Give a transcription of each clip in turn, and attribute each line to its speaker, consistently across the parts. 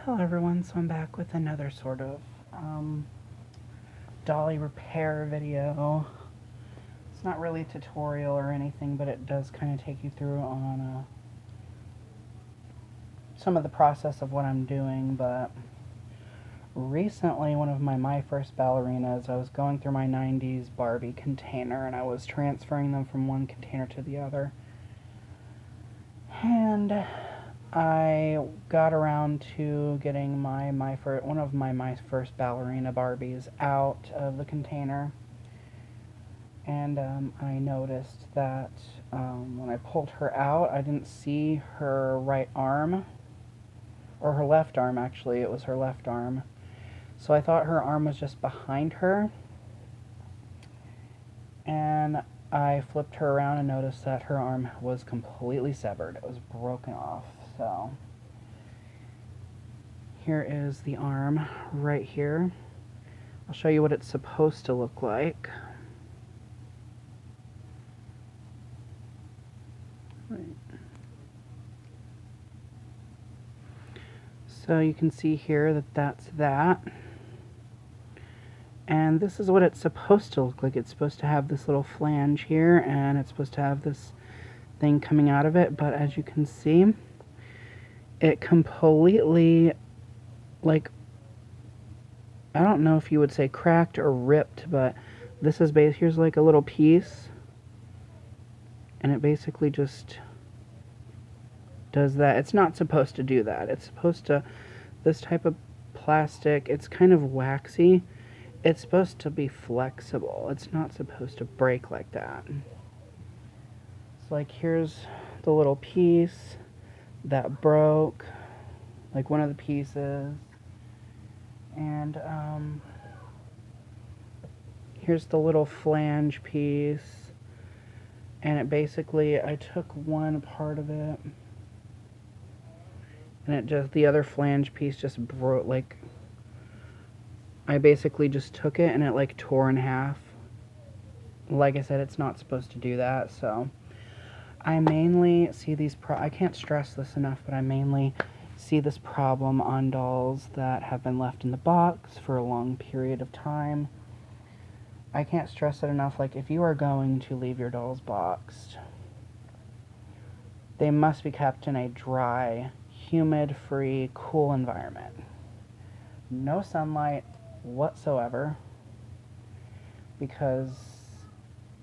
Speaker 1: Hello everyone, so I'm back with another sort of dolly repair video. It's not really a tutorial or anything, but it does kind of take you through on some of the process of what I'm doing. But recently, one of my first ballerinas, I was going through my 90s Barbie container and I was transferring them from one container to the other. And I got around to getting one of my first ballerina Barbies out of the container, and I noticed that when I pulled her out, I didn't see her right arm, or her left arm actually, it was her left arm. So I thought her arm was just behind her, and I flipped her around and noticed that her arm was completely severed. It was broken off. So here is the arm right here. I'll show you what it's supposed to look like. Right. So you can see here that that's that. And this is what it's supposed to look like. It's supposed to have this little flange here, and it's supposed to have this thing coming out of it, but as you can see, it completely, like, I don't know if you would say cracked or ripped, but this is here's like a little piece, and it basically just does that. It's not supposed to do that. It's supposed to, this type of plastic, it's kind of waxy. It's supposed to be flexible. It's not supposed to break like that. So like here's the little piece that broke, like one of the pieces. And here's the little flange piece. And it basically, I took one part of it, and it just, the other flange piece just broke, like, I basically just took it and it like tore in half. Like I said, it's not supposed to do that, so I mainly see these I can't stress this enough, but I mainly see this problem on dolls that have been left in the box for a long period of time. I can't stress it enough, like if you are going to leave your dolls boxed, they must be kept in a dry, humid-free, cool environment. No sunlight whatsoever, because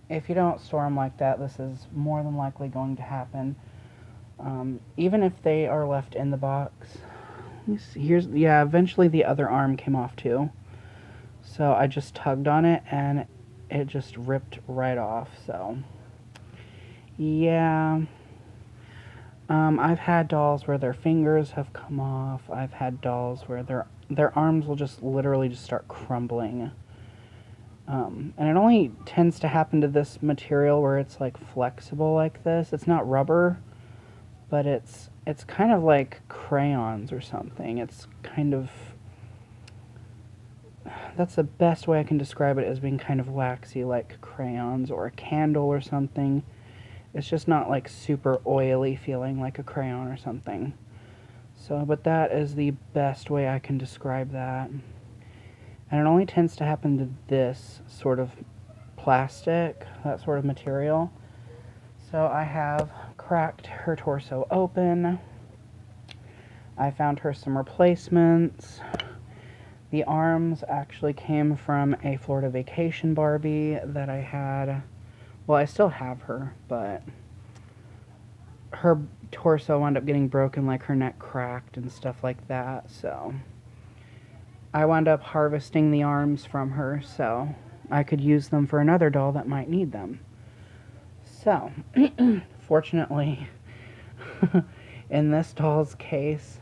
Speaker 1: if you don't store them like that, this is more than likely going to happen. Even if they are left in the box. Let me see. Here's, yeah, eventually the other arm came off too. So I just tugged on it and it just ripped right off. So yeah, I've had dolls where their fingers have come off. I've had dolls where their arms will just literally just start crumbling. And it only tends to happen to this material where it's like flexible like this. It's not rubber, but it's kind of like crayons or something. It's kind of, that's the best way I can describe it, as being kind of waxy like crayons or a candle or something. It's just not like super oily feeling like a crayon or something. So, but that is the best way I can describe that. And it only tends to happen to this sort of plastic, that sort of material. So I have cracked her torso open. I found her some replacements. The arms actually came from a Florida Vacation Barbie that I had. Well, I still have her, but her torso wound up getting broken, like her neck cracked and stuff like that, so I wound up harvesting the arms from her so I could use them for another doll that might need them. So, fortunately, in this doll's case,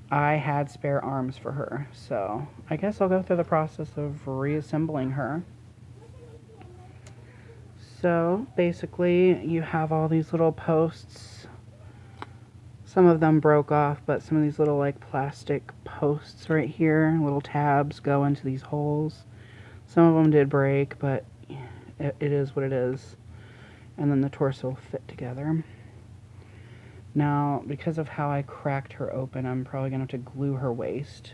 Speaker 1: I had spare arms for her, so I guess I'll go through the process of reassembling her. So, basically, you have all these little posts. Some of them broke off, but some of these little like plastic posts right here, little tabs, go into these holes. Some of them did break, but it is what it is. And then the torso will fit together. Now, because of how I cracked her open, I'm probably going to have to glue her waist.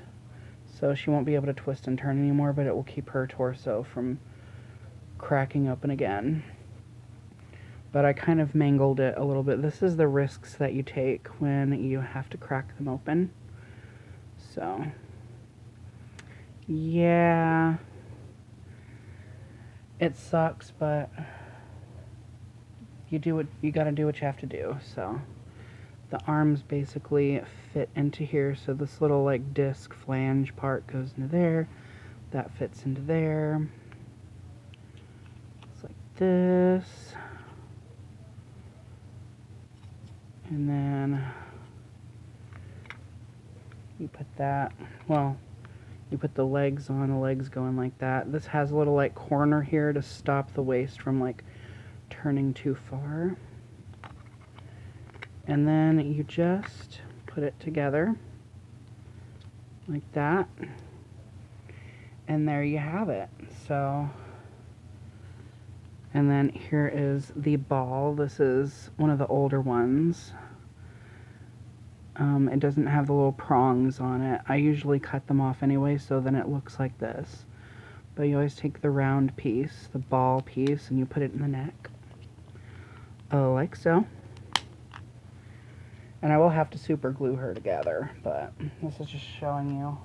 Speaker 1: So she won't be able to twist and turn anymore, but it will keep her torso from cracking open again. But I kind of mangled it a little bit. This is the risks that you take when you have to crack them open. So, yeah, it sucks, but you gotta do what you have to do. So, the arms basically fit into here. So this little like disc flange part goes into there. That fits into there. It's like this. And then you put that, well, you put the legs on, the legs going like that. This has a little like corner here to stop the waist from like turning too far. And then you just put it together like that. And there you have it. So, and then here is the ball. This is one of the older ones. It doesn't have the little prongs on it. I usually cut them off anyway, so then it looks like this. But you always take the round piece, the ball piece, and you put it in the neck. Like so. And I will have to super glue her together, but this is just showing you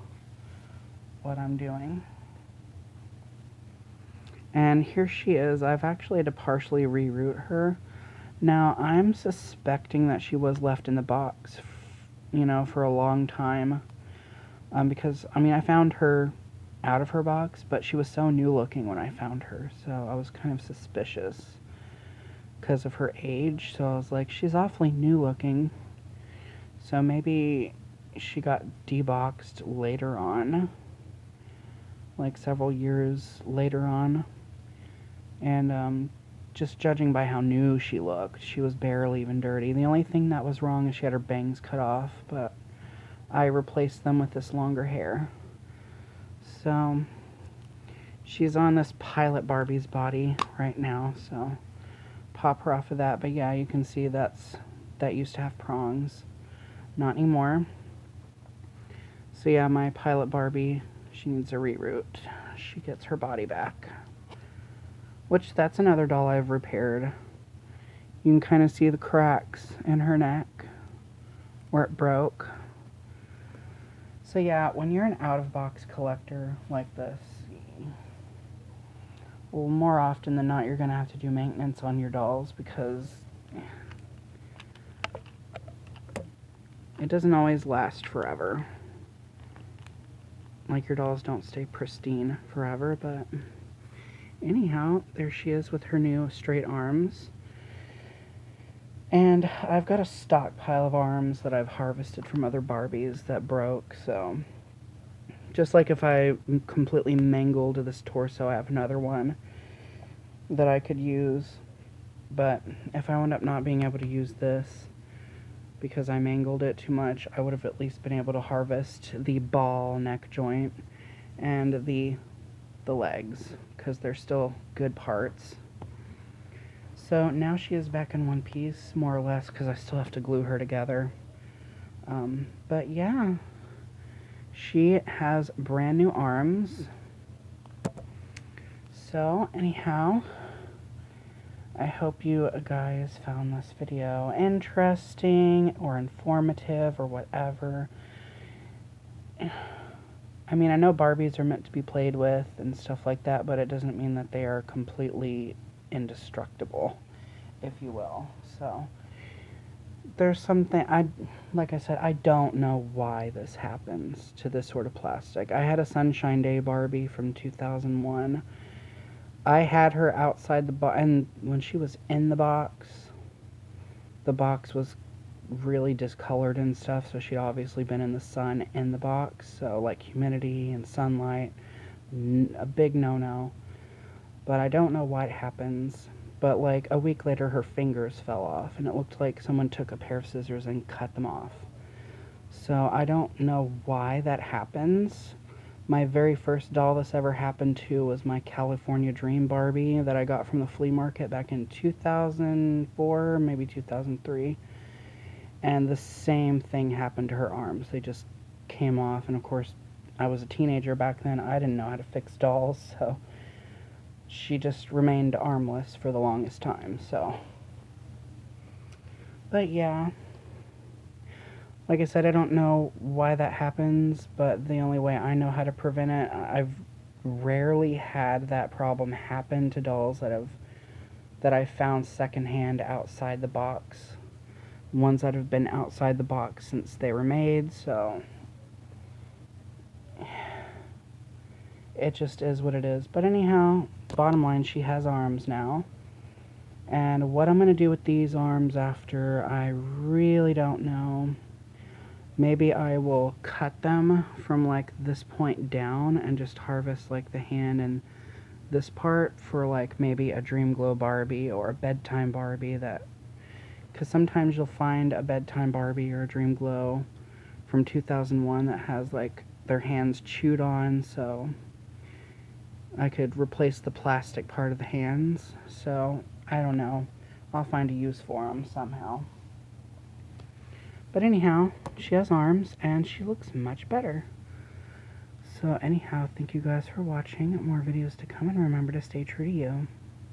Speaker 1: what I'm doing. And here she is. I've actually had to partially reroute her. Now, I'm suspecting that she was left in the box, you know, for a long time. Because, I mean, I found her out of her box, but she was so new looking when I found her. So I was kind of suspicious because of her age. So I was like, she's awfully new looking. So maybe she got deboxed later on, like several years later on. And just judging by how new she looked, she was barely even dirty. The only thing that was wrong is she had her bangs cut off, but I replaced them with this longer hair. So she's on this pilot Barbie's body right now, so pop her off of that. But yeah, you can see that used to have prongs. Not anymore. So yeah, my pilot Barbie, she needs a reroute. She gets her body back. Which, that's another doll I've repaired. You can kind of see the cracks in her neck where it broke. So yeah, when you're an out-of-box collector like this, well, more often than not, you're going to have to do maintenance on your dolls because it doesn't always last forever. Like, your dolls don't stay pristine forever, but anyhow, there she is with her new straight arms. And I've got a stockpile of arms that I've harvested from other Barbies that broke, so just like if I completely mangled this torso, I have another one that I could use. But if I wound up not being able to use this because I mangled it too much, I would have at least been able to harvest the ball neck joint and the legs, because they're still good parts. So now she is back in one piece, more or less, because I still have to glue her together. But yeah, she has brand new arms. So anyhow, I hope you guys found this video interesting or informative or whatever. I mean, I know Barbies are meant to be played with and stuff like that, but it doesn't mean that they are completely indestructible, if you will. So there's something, like I said, I don't know why this happens to this sort of plastic. I had a Sunshine Day Barbie from 2001. I had her outside the box, and when she was in the box was really discolored and stuff, so she'd obviously been in the sun in the box, so like humidity and sunlight, a big no-no. But I don't know why it happens. But like a week later, her fingers fell off, and it looked like someone took a pair of scissors and cut them off. So I don't know why that happens. My very first doll this ever happened to was my California Dream Barbie that I got from the flea market back in 2004, maybe 2003. And the same thing happened to her arms. They just came off, and of course, I was a teenager back then. I didn't know how to fix dolls, so she just remained armless for the longest time, so. But yeah. Like I said, I don't know why that happens, but the only way I know how to prevent it, I've rarely had that problem happen to dolls that I found secondhand outside the box. Ones that have been outside the box since they were made, so it just is what it is. But anyhow, bottom line, she has arms now. And what I'm going to do with these arms after, I really don't know. Maybe I will cut them from like this point down and just harvest like the hand and this part for like maybe a Dream Glow Barbie or a bedtime Barbie, that, because sometimes you'll find a bedtime Barbie or a Dream Glow from 2001 that has like their hands chewed on, so I could replace the plastic part of the hands. So I don't know, I'll find a use for them somehow. But anyhow, she has arms, and she looks much better. So anyhow, thank you guys for watching. More videos to come, and remember to stay true to you.